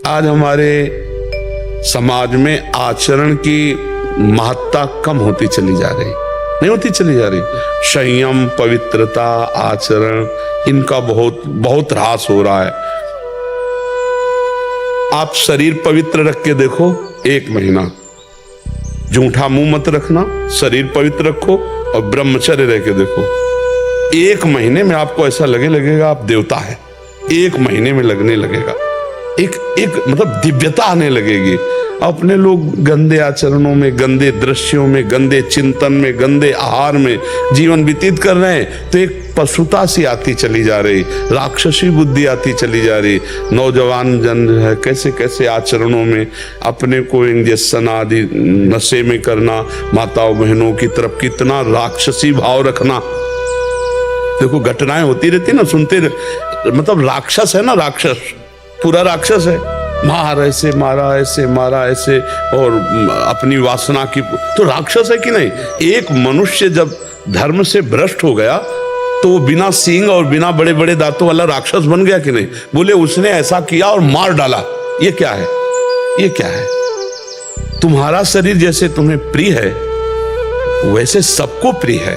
आज हमारे समाज में आचरण की महत्ता कम होती चली जा रही, नहीं होती चली जा रही। संयम, पवित्रता, आचरण, इनका बहुत बहुत ह्रास हो रहा है। आप शरीर पवित्र रख के देखो, 1 महीना झूठा मुंह मत रखना, शरीर पवित्र रखो और ब्रह्मचर्य रह के देखो, 1 महीने में आपको ऐसा लगेगा आप देवता है। 1 महीने में लगने लगेगा, एक मतलब दिव्यता आने लगेगी। अपने लोग गंदे आचरणों में, गंदे दृश्यों में, गंदे चिंतन में, गंदे आहार में जीवन व्यतीत कर रहे हैं, तो एक पशुता सी आती चली जा रही, राक्षसी बुद्धि आती चली जा रही। नौजवान जन जो है कैसे कैसे आचरणों में अपने को इंजेक्शन आदि नशे में करना, माताओं बहनों की तरफ कितना राक्षसी भाव रखना। देखो घटनाएं होती रहती ना, सुनते मतलब राक्षस है ना, राक्षस पूरा राक्षस है। मार ऐसे मारा, ऐसे मारा, ऐसे, और अपनी वासना की, तो राक्षस है कि नहीं। एक मनुष्य जब धर्म से भ्रष्ट हो गया तो वो बिना सींग और बिना बड़े बड़े दांतों वाला राक्षस बन गया कि नहीं। बोले उसने ऐसा किया और मार डाला, ये क्या है, ये क्या है। तुम्हारा शरीर जैसे तुम्हें प्रिय है वैसे सबको प्रिय है,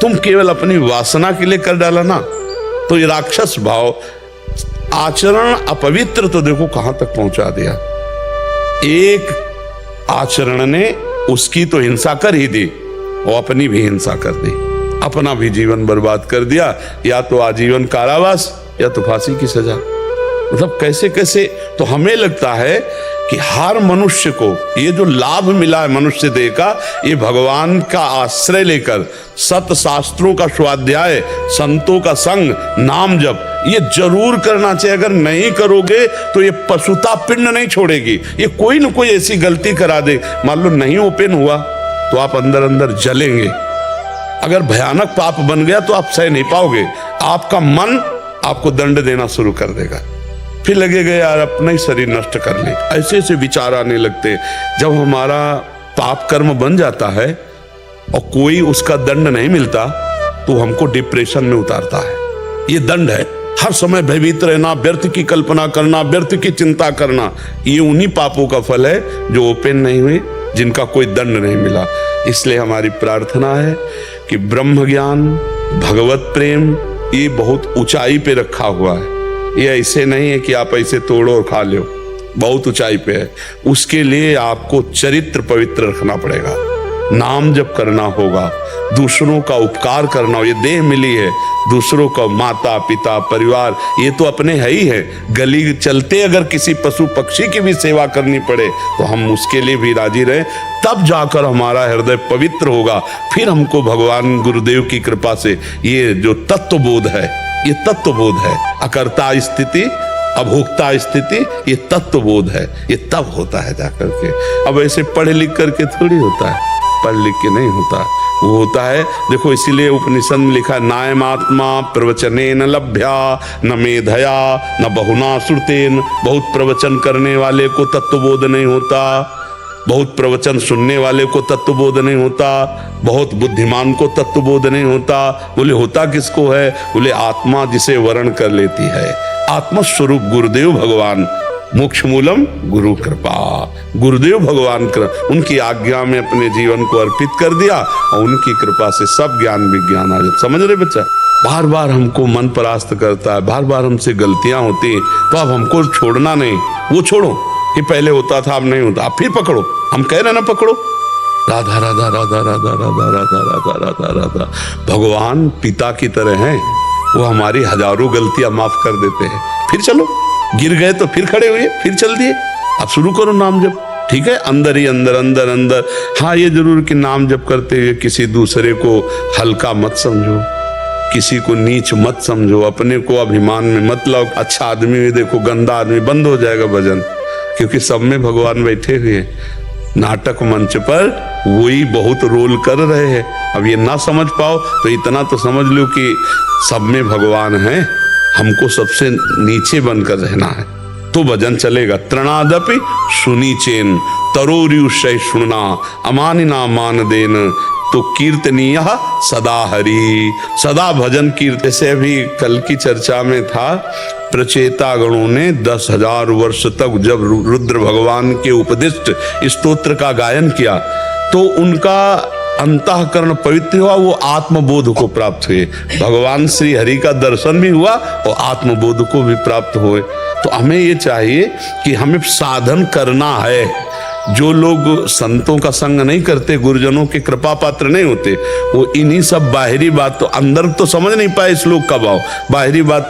तुम केवल अपनी वासना के लिए कर डाला ना, तो ये राक्षस भाव। आचरण अपवित्र तो देखो कहां तक पहुंचा दिया। एक आचरण ने उसकी तो हिंसा कर ही दी और अपनी भी हिंसा कर दी, अपना भी जीवन बर्बाद कर दिया, या तो आजीवन कारावास या तो फांसी की सजा। मतलब कैसे कैसे। तो हमें लगता है कि हर मनुष्य को ये जो लाभ मिला है मनुष्य देह का, ये भगवान का आश्रय लेकर सत शास्त्रों का स्वाध्याय, संतों का संग, नाम जप, ये जरूर करना चाहिए। अगर नहीं करोगे तो ये पशुता पिंड नहीं छोड़ेगी, ये कोई न कोई ऐसी गलती करा दे। मान लो नहीं ओपन हुआ तो आप अंदर अंदर जलेंगे। अगर भयानक पाप बन गया तो आप सह नहीं पाओगे, आपका मन आपको दंड देना शुरू कर देगा। फिर लगेगा यार अपना ही शरीर नष्ट कर ले, ऐसे ऐसे विचार आने लगते। जब हमारा पाप कर्म बन जाता है और कोई उसका दंड नहीं मिलता तो हमको डिप्रेशन में उतारता है। ये दंड है, हर समय भयभीत रहना, व्यर्थ की कल्पना करना, व्यर्थ की चिंता करना, ये उन्हीं पापों का फल है जो ओपन नहीं हुए, जिनका कोई दंड नहीं मिला। इसलिए हमारी प्रार्थना है कि ब्रह्म ज्ञान, भगवत प्रेम, ये बहुत ऊंचाई पे रखा हुआ है। ये ऐसे नहीं है कि आप ऐसे तोड़ो और खा लो, बहुत ऊंचाई पे है। उसके लिए आपको चरित्र पवित्र रखना पड़ेगा, नाम जप करना होगा, दूसरों का उपकार करना हो। ये देह मिली है, दूसरों का माता पिता परिवार ये तो अपने है ही है। गली चलते अगर किसी पशु पक्षी की भी सेवा करनी पड़े तो हम उसके लिए भी राजी रहे, तब जाकर हमारा हृदय पवित्र होगा। फिर हमको भगवान गुरुदेव की कृपा से ये जो तत्वबोध है, ये तत्वबोध है, अकर्ता स्थिति, अभोक्ता स्थिति, ये तत्वबोध है, ये तब होता है जाकर के। अब ऐसे पढ़ लिख करके थोड़ी होता है, पढ़ लिख के नहीं होता, वो होता है। देखो इसीलिए उपनिषद में लिखा है, नायमात्मा प्रवचनेन लभ्या न मेधया न बहुना श्रुतेन। बहुत प्रवचन करने वाले को तत्वबोध नहीं होता, बहुत प्रवचन सुनने वाले को तत्वबोध नहीं होता, बहुत बुद्धिमान को तत्वबोध नहीं होता। बोले होता किसको है? बोले आत्मा जिसे वर्ण कर लेती है, आत्मस्वरूप गुरुदेव भगवान। मोक्ष मूलम गुरु कृपा, गुरुदेव भगवान उनकी आज्ञा में अपने जीवन को अर्पित कर दिया और उनकी कृपा से सब ज्ञान विज्ञान आ जाता। समझ रहे बच्चा? बार बार हमको मन परास्त करता है, बार बार हमसे गलतियां होती हैं, तो अब हमको छोड़ना नहीं। वो छोड़ो, ये पहले होता था अब नहीं होता, आप फिर पकड़ो। हम कह रहे ना पकड़ो, राधा राधा राधा राधा राधा राधा राधा राधा राधा। भगवान पिता की तरह हैं, वो हमारी हजारों गलतियां माफ कर देते हैं। फिर चलो, गिर गए तो फिर खड़े हुए, फिर चल दिए, अब शुरू करो नाम जप। ठीक है, अंदर ही अंदर अंदर अंदर। हाँ ये जरूर कि नाम जप करते हुए किसी दूसरे को हल्का मत समझो, किसी को नीच मत समझो, अपने को अभिमान में मत लाओ। अच्छा आदमी में देखो गंदा आदमी, बंद हो जाएगा भजन, क्योंकि सब में भगवान बैठे हुए हैं। नाटक मंच पर वही बहुत रोल कर रहे हैं। अब ये ना समझ पाओ तो इतना तो समझ लो कि सब में भगवान है, हमको सबसे नीचे बनकर रहना है तो भजन चलेगा। तृणादपि सुनी चेन तरोरियुषय सुनना, अमानिना मान देन, तो कीर्तनीय सदा हरि, सदा भजन कीर्तन से भी कल की चर्चा में था। प्रचेता गणों ने 10,000 वर्ष तक जब रुद्र भगवान के उपदिष्ट स्तोत्र का गायन किया तो उनका अंतःकरण पवित्र हुआ, वो आत्मबोध को प्राप्त हुए। भगवान श्री हरि का दर्शन भी हुआ और आत्मबोध को भी प्राप्त हुए। तो हमें ये चाहिए कि हमें साधन करना है। जो लोग संतों का संग नहीं करते, गुरुजनों के कृपा पात्र नहीं होते, वो इन्हीं सब बाहरी बात, तो अंदर तो समझ नहीं पाए श्लोक का भाव, बाहरी बातें